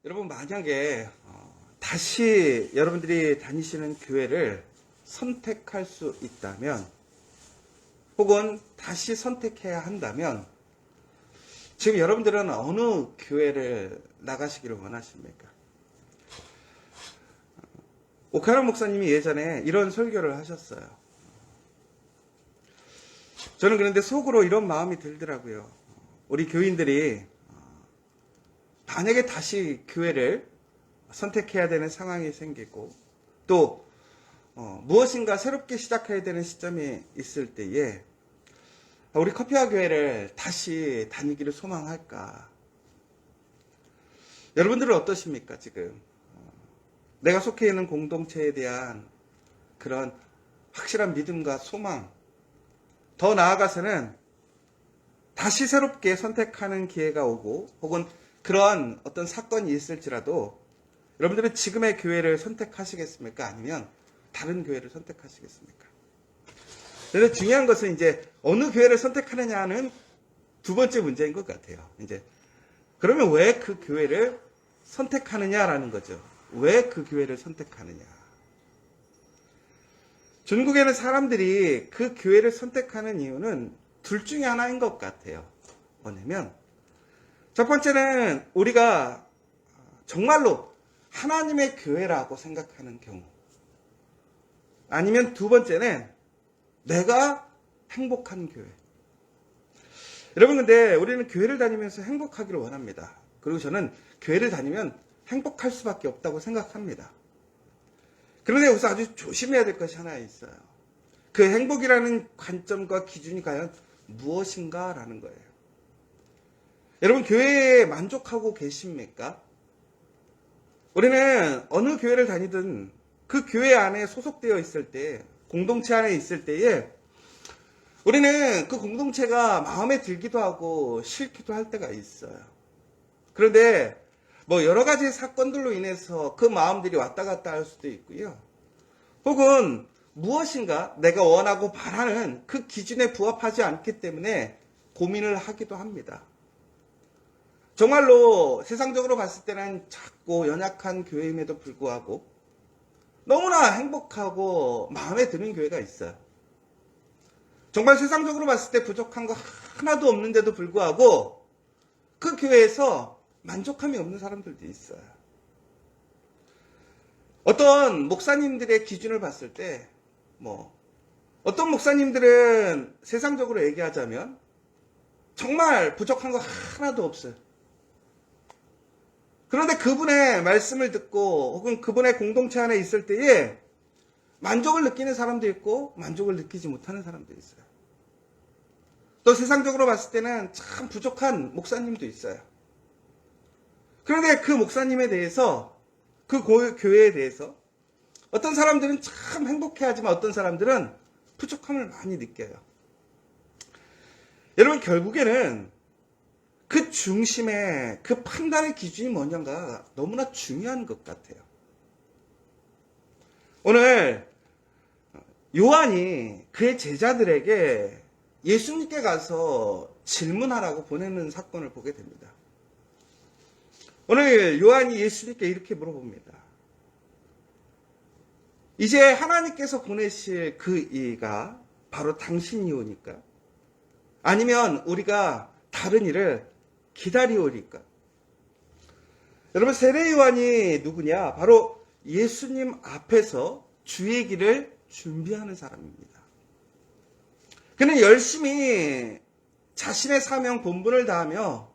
여러분, 만약에 다시 여러분들이 다니시는 교회를 선택할 수 있다면, 혹은 다시 선택해야 한다면, 지금 여러분들은 어느 교회를 나가시기를 원하십니까? 오카라 목사님이 예전에 이런 설교를 하셨어요. 저는 그런데 속으로 이런 마음이 들더라고요. 우리 교인들이 만약에 다시 교회를 선택해야 되는 상황이 생기고, 또 무엇인가 새롭게 시작해야 되는 시점이 있을 때에 우리 커피와 교회를 다시 다니기를 소망할까? 여러분들은 어떠십니까? 지금 내가 속해 있는 공동체에 대한 그런 확실한 믿음과 소망, 더 나아가서는 다시 새롭게 선택하는 기회가 오고, 혹은 그런 어떤 사건이 있을지라도 여러분들은 지금의 교회를 선택하시겠습니까? 아니면 다른 교회를 선택하시겠습니까? 그런데 중요한 것은 이제 어느 교회를 선택하느냐는 두 번째 문제인 것 같아요. 이제 그러면 왜 그 교회를 선택하느냐라는 거죠. 왜 그 교회를 선택하느냐? 중국에는 사람들이 그 교회를 선택하는 이유는 둘 중에 하나인 것 같아요. 뭐냐면 첫 번째는 우리가 정말로 하나님의 교회라고 생각하는 경우, 아니면 두 번째는 내가 행복한 교회. 여러분, 근데 우리는 교회를 다니면서 행복하기를 원합니다. 그리고 저는 교회를 다니면 행복할 수밖에 없다고 생각합니다. 그런데 여기서 아주 조심해야 될 것이 하나 있어요. 그 행복이라는 관점과 기준이 과연 무엇인가라는 거예요. 여러분, 교회에 만족하고 계십니까? 우리는 어느 교회를 다니든 그 교회 안에 소속되어 있을 때, 공동체 안에 있을 때에 우리는 그 공동체가 마음에 들기도 하고 싫기도 할 때가 있어요. 그런데 여러 가지 사건들로 인해서 그 마음들이 왔다 갔다 할 수도 있고요. 혹은 무엇인가 내가 원하고 바라는 그 기준에 부합하지 않기 때문에 고민을 하기도 합니다. 정말로 세상적으로 봤을 때는 작고 연약한 교회임에도 불구하고 너무나 행복하고 마음에 드는 교회가 있어요. 정말 세상적으로 봤을 때 부족한 거 하나도 없는데도 불구하고 그 교회에서 만족함이 없는 사람들도 있어요. 어떤 목사님들의 기준을 봤을 때, 어떤 목사님들은 세상적으로 얘기하자면 정말 부족한 거 하나도 없어요. 그런데 그분의 말씀을 듣고 혹은 그분의 공동체 안에 있을 때에 만족을 느끼는 사람도 있고 만족을 느끼지 못하는 사람도 있어요. 또 세상적으로 봤을 때는 참 부족한 목사님도 있어요. 그런데 그 목사님에 대해서, 그 교회에 대해서 어떤 사람들은 참 행복해하지만 어떤 사람들은 부족함을 많이 느껴요. 여러분, 결국에는 그 중심에 그 판단의 기준이 뭐냐가 너무나 중요한 것 같아요. 오늘 요한이 그의 제자들에게 예수님께 가서 질문하라고 보내는 사건을 보게 됩니다. 오늘 요한이 예수님께 이렇게 물어봅니다. 이제 하나님께서 보내실 그 이가 바로 당신이오니까? 아니면 우리가 다른 일을 기다리오니까? 여러분, 세례 요한이 누구냐? 바로 예수님 앞에서 주의 길을 준비하는 사람입니다. 그는 열심히 자신의 사명 본분을 다하며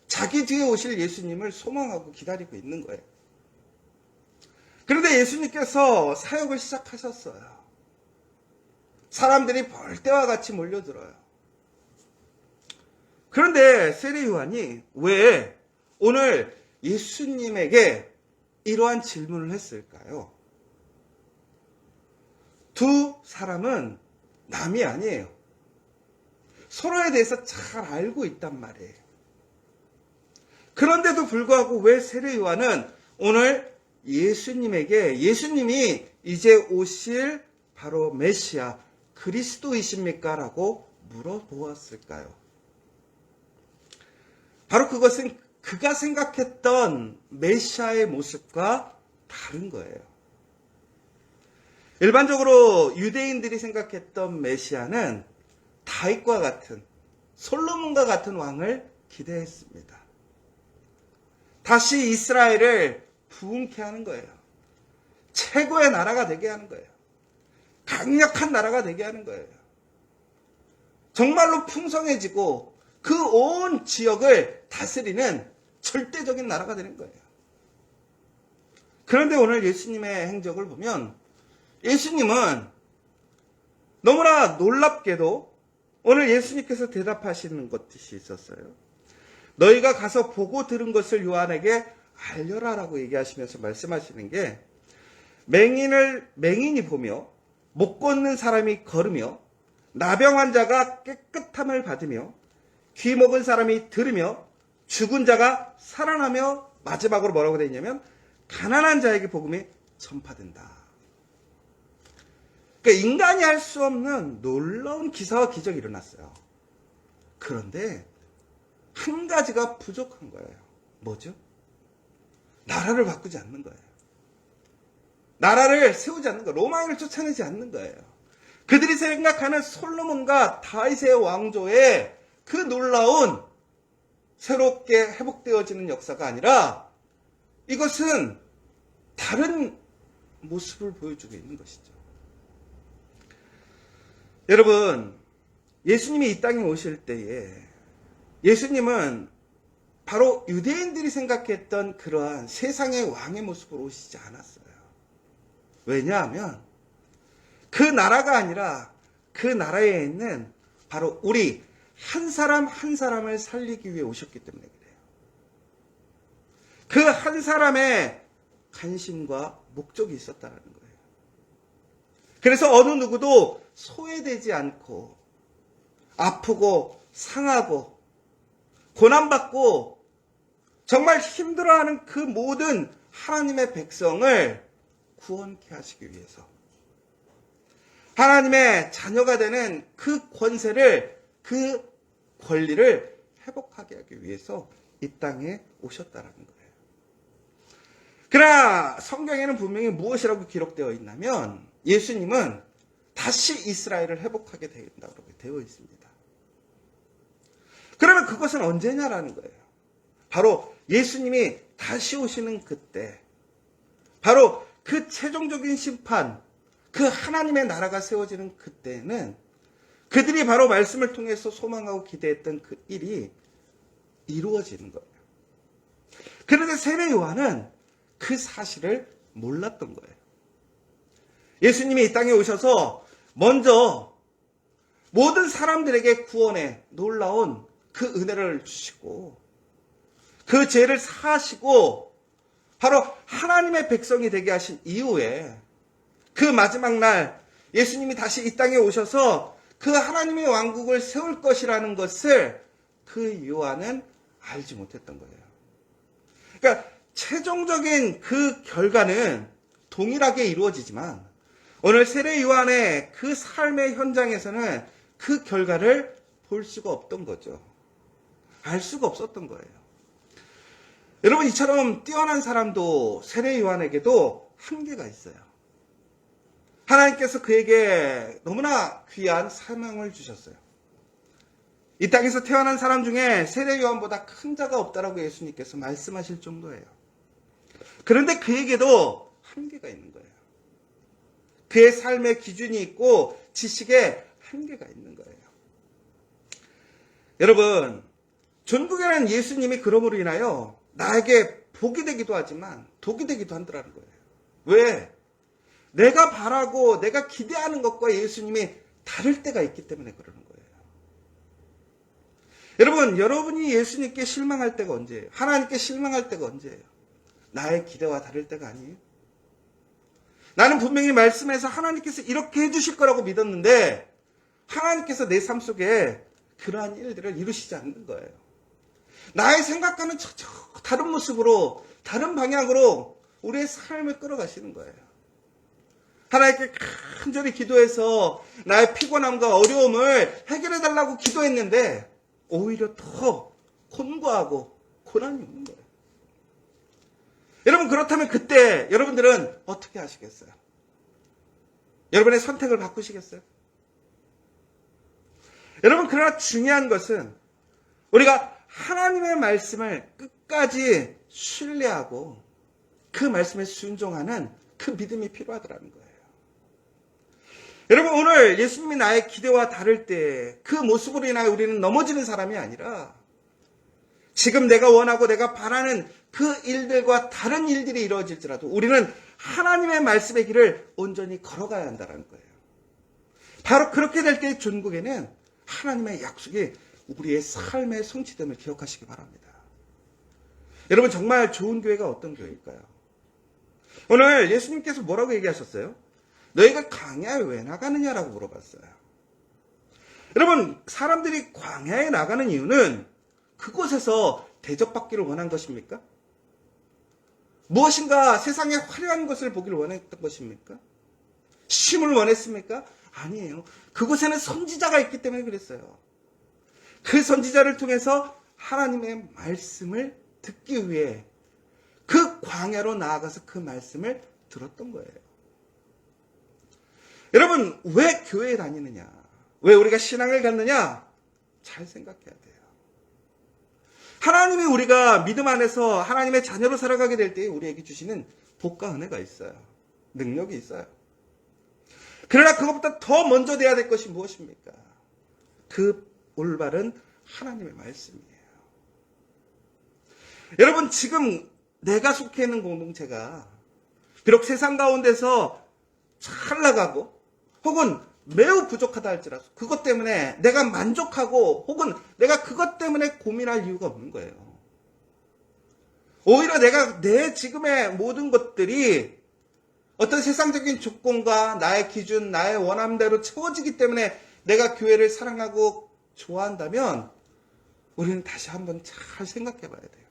자기 뒤에 오실 예수님을 소망하고 기다리고 있는 거예요. 그런데 예수님께서 사역을 시작하셨어요. 사람들이 벌떼와 같이 몰려들어요. 그런데 세례 요한이 왜 오늘 예수님에게 이러한 질문을 했을까요? 두 사람은 남이 아니에요. 서로에 대해서 잘 알고 있단 말이에요. 그런데도 불구하고 왜 세례 요한은 오늘 예수님에게 예수님이 이제 오실 바로 메시아 그리스도이십니까? 라고 물어보았을까요? 바로 그것은 그가 생각했던 메시아의 모습과 다른 거예요. 일반적으로 유대인들이 생각했던 메시아는 다윗과 같은, 솔로몬과 같은 왕을 기대했습니다. 다시 이스라엘을 부흥케 하는 거예요. 최고의 나라가 되게 하는 거예요. 강력한 나라가 되게 하는 거예요. 정말로 풍성해지고 그 온 지역을 다스리는 절대적인 나라가 되는 거예요. 그런데 오늘 예수님의 행적을 보면 예수님은 너무나 놀랍게도 오늘 예수님께서 대답하시는 것이 있었어요. 너희가 가서 보고 들은 것을 요한에게 알려라라고 얘기하시면서 말씀하시는 게 맹인이 보며 못 걷는 사람이 걸으며 나병 환자가 깨끗함을 받으며 귀 먹은 사람이 들으며 죽은 자가 살아나며 마지막으로 뭐라고 되어 있냐면 가난한 자에게 복음이 전파된다. 그러니까 인간이 할 수 없는 놀라운 기사와 기적이 일어났어요. 그런데 한 가지가 부족한 거예요. 뭐죠? 나라를 바꾸지 않는 거예요. 나라를 세우지 않는 거예요. 로마인을 쫓아내지 않는 거예요. 그들이 생각하는 솔로몬과 다윗의 왕조의 그 놀라운 새롭게 회복되어지는 역사가 아니라 이것은 다른 모습을 보여주고 있는 것이죠. 여러분, 예수님이 이 땅에 오실 때에 예수님은 바로 유대인들이 생각했던 그러한 세상의 왕의 모습으로 오시지 않았어요. 왜냐하면 그 나라가 아니라 그 나라에 있는 바로 우리 한 사람 한 사람을 살리기 위해 오셨기 때문에 그래요. 그 한 사람의 관심과 목적이 있었다는 거예요. 그래서 어느 누구도 소외되지 않고 아프고 상하고 고난받고 정말 힘들어하는 그 모든 하나님의 백성을 구원케 하시기 위해서 하나님의 자녀가 되는 그 권세를, 그 권리를 회복하게 하기 위해서 이 땅에 오셨다는 거예요. 그러나 성경에는 분명히 무엇이라고 기록되어 있냐면 예수님은 다시 이스라엘을 회복하게 된다고 되어 있습니다. 그러면 그것은 언제냐라는 거예요. 바로 예수님이 다시 오시는 그때, 바로 그 최종적인 심판, 그 하나님의 나라가 세워지는 그때는 그들이 바로 말씀을 통해서 소망하고 기대했던 그 일이 이루어지는 거예요. 그런데 세례 요한은 그 사실을 몰랐던 거예요. 예수님이 이 땅에 오셔서 먼저 모든 사람들에게 구원의 놀라운 그 은혜를 주시고 그 죄를 사하시고 바로 하나님의 백성이 되게 하신 이후에 그 마지막 날 예수님이 다시 이 땅에 오셔서 그 하나님의 왕국을 세울 것이라는 것을 그 요한은 알지 못했던 거예요. 그러니까 최종적인 그 결과는 동일하게 이루어지지만 오늘 세례 요한의 그 삶의 현장에서는 그 결과를 볼 수가 없던 거죠. 알 수가 없었던 거예요. 여러분, 이처럼 뛰어난 사람도 세례 요한에게도 한계가 있어요. 하나님께서 그에게 너무나 귀한 사명을 주셨어요. 이 땅에서 태어난 사람 중에 세례 요한보다 큰 자가 없다라고 예수님께서 말씀하실 정도예요. 그런데 그에게도 한계가 있는 거예요. 그의 삶의 기준이 있고 지식에 한계가 있는 거예요. 여러분, 전국에는 예수님이 그러므로 인하여 나에게 복이 되기도 하지만 독이 되기도 한다는 거예요. 왜? 내가 바라고 내가 기대하는 것과 예수님이 다를 때가 있기 때문에 그러는 거예요. 여러분, 여러분이 예수님께 실망할 때가 언제예요? 하나님께 실망할 때가 언제예요? 나의 기대와 다를 때가 아니에요? 나는 분명히 말씀에서 하나님께서 이렇게 해주실 거라고 믿었는데 하나님께서 내 삶 속에 그러한 일들을 이루시지 않는 거예요. 나의 생각과는 전혀 다른 모습으로, 다른 방향으로 우리의 삶을 끌어가시는 거예요. 하나님께 간절히 기도해서 나의 피곤함과 어려움을 해결해달라고 기도했는데 오히려 더 곤고하고 고난이 오는 거예요. 여러분, 그렇다면 그때 여러분들은 어떻게 하시겠어요? 여러분의 선택을 바꾸시겠어요? 여러분, 그러나 중요한 것은 우리가 하나님의 말씀을 끝까지 신뢰하고 그 말씀에 순종하는 그 믿음이 필요하더라는 거예요. 여러분, 오늘 예수님이 나의 기대와 다를 때 그 모습으로 인하여 우리는 넘어지는 사람이 아니라 지금 내가 원하고 내가 바라는 그 일들과 다른 일들이 이루어질지라도 우리는 하나님의 말씀의 길을 온전히 걸어가야 한다는 거예요. 바로 그렇게 될 때 천국에는 하나님의 약속이 우리의 삶의 성취됨을 기억하시기 바랍니다. 여러분, 정말 좋은 교회가 어떤 교회일까요? 오늘 예수님께서 뭐라고 얘기하셨어요? 너희가 광야에 왜 나가느냐라고 물어봤어요. 여러분, 사람들이 광야에 나가는 이유는 그곳에서 대접받기를 원한 것입니까? 무엇인가 세상에 화려한 것을 보기를 원했던 것입니까? 쉼을 원했습니까? 아니에요. 그곳에는 선지자가 있기 때문에 그랬어요. 그 선지자를 통해서 하나님의 말씀을 듣기 위해 그 광야로 나아가서 그 말씀을 들었던 거예요. 여러분, 왜 교회에 다니느냐? 왜 우리가 신앙을 갖느냐? 잘 생각해야 돼요. 하나님이 우리가 믿음 안에서 하나님의 자녀로 살아가게 될 때 우리에게 주시는 복과 은혜가 있어요. 능력이 있어요. 그러나 그것보다 더 먼저 돼야 될 것이 무엇입니까? 그 올바른 하나님의 말씀이에요. 여러분, 지금 내가 속해 있는 공동체가 비록 세상 가운데서 잘 나가고 혹은 매우 부족하다 할지라도 그것 때문에 내가 만족하고 혹은 내가 그것 때문에 고민할 이유가 없는 거예요. 오히려 내가 내 지금의 모든 것들이 어떤 세상적인 조건과 나의 기준, 나의 원함대로 채워지기 때문에 내가 교회를 사랑하고 좋아한다면 우리는 다시 한번 잘 생각해 봐야 돼요.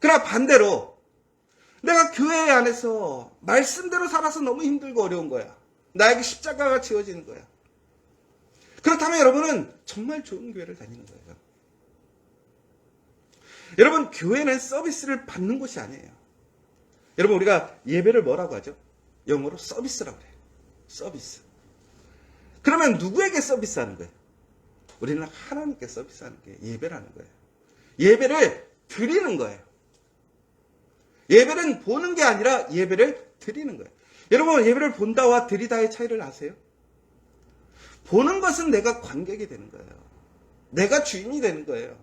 그러나 반대로 내가 교회 안에서 말씀대로 살아서 너무 힘들고 어려운 거야. 나에게 십자가가 지어지는 거야. 그렇다면 여러분은 정말 좋은 교회를 다니는 거예요. 여러분, 교회는 서비스를 받는 곳이 아니에요. 여러분, 우리가 예배를 뭐라고 하죠? 영어로 서비스라고 그래요. 서비스. 그러면 누구에게 서비스하는 거예요? 우리는 하나님께 서비스하는 게 예배라는 거예요. 예배를 드리는 거예요. 예배는 보는 게 아니라 예배를 드리는 거예요. 여러분, 예배를 본다와 드리다의 차이를 아세요? 보는 것은 내가 관객이 되는 거예요. 내가 주인이 되는 거예요.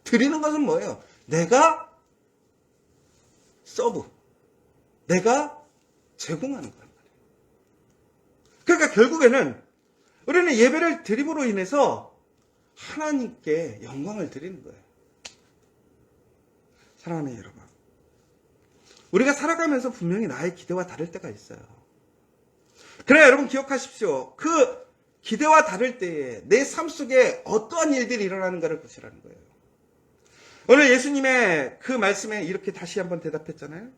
드리는 것은 뭐예요? 내가 서브. 내가 제공하는 거란 말이에요. 그러니까 결국에는 우리는 예배를 드림으로 인해서 하나님께 영광을 드리는 거예요. 사랑하는 여러분, 우리가 살아가면서 분명히 나의 기대와 다를 때가 있어요. 그래, 여러분 기억하십시오. 그 기대와 다를 때에 내 삶 속에 어떠한 일들이 일어나는가를 보시라는 거예요. 오늘 예수님의 그 말씀에 이렇게 다시 한번 대답했잖아요.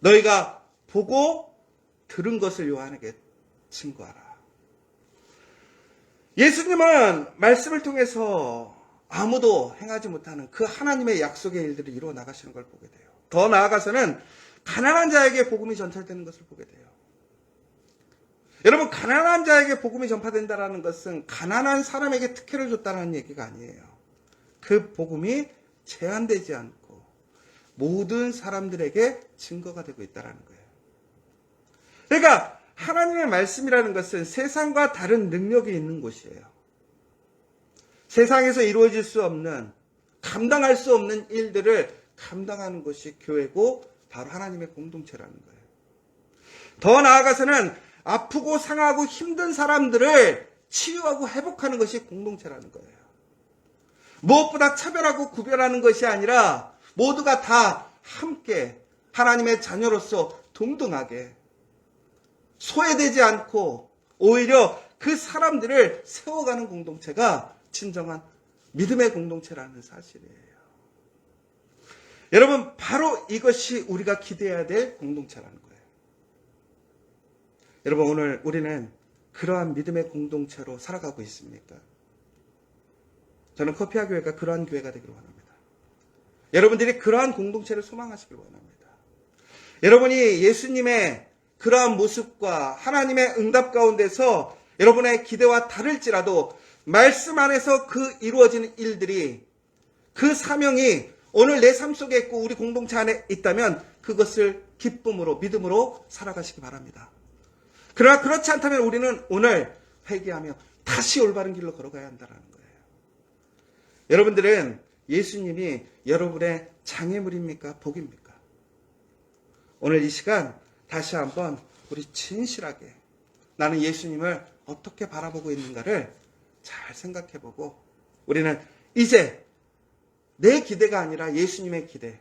너희가 보고 들은 것을 요한에게 증거하라. 예수님은 말씀을 통해서 아무도 행하지 못하는 그 하나님의 약속의 일들을 이루어 나가시는 걸 보게 돼요. 더 나아가서는 가난한 자에게 복음이 전달되는 것을 보게 돼요. 여러분, 가난한 자에게 복음이 전파된다는 것은 가난한 사람에게 특혜를 줬다는 얘기가 아니에요. 그 복음이 제한되지 않고 모든 사람들에게 증거가 되고 있다는 거예요. 그러니까 하나님의 말씀이라는 것은 세상과 다른 능력이 있는 곳이에요. 세상에서 이루어질 수 없는, 감당할 수 없는 일들을 감당하는 것이 교회고 바로 하나님의 공동체라는 거예요. 더 나아가서는 아프고 상하고 힘든 사람들을 치유하고 회복하는 것이 공동체라는 거예요. 무엇보다 차별하고 구별하는 것이 아니라 모두가 다 함께 하나님의 자녀로서 동등하게 소외되지 않고 오히려 그 사람들을 세워가는 공동체가 진정한 믿음의 공동체라는 사실이에요. 여러분, 바로 이것이 우리가 기대해야 될 공동체라는 거예요. 여러분, 오늘 우리는 그러한 믿음의 공동체로 살아가고 있습니까? 저는 커피아 교회가 그러한 교회가 되기를 원합니다. 여러분들이 그러한 공동체를 소망하시길 원합니다. 여러분이 예수님의 그러한 모습과 하나님의 응답 가운데서 여러분의 기대와 다를지라도 말씀 안에서 그 이루어지는 일들이, 그 사명이 오늘 내 삶 속에 있고 우리 공동체 안에 있다면 그것을 기쁨으로, 믿음으로 살아가시기 바랍니다. 그러나 그렇지 않다면 우리는 오늘 회개하며 다시 올바른 길로 걸어가야 한다는 거예요. 여러분들은 예수님이 여러분의 장애물입니까? 복입니까? 오늘 이 시간 다시 한번 우리 진실하게 나는 예수님을 어떻게 바라보고 있는가를 잘 생각해보고 우리는 이제 내 기대가 아니라 예수님의 기대,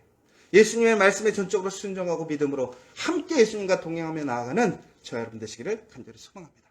예수님의 말씀에 전적으로 순종하고 믿음으로 함께 예수님과 동행하며 나아가는 저와 여러분 되시기를 간절히 소망합니다.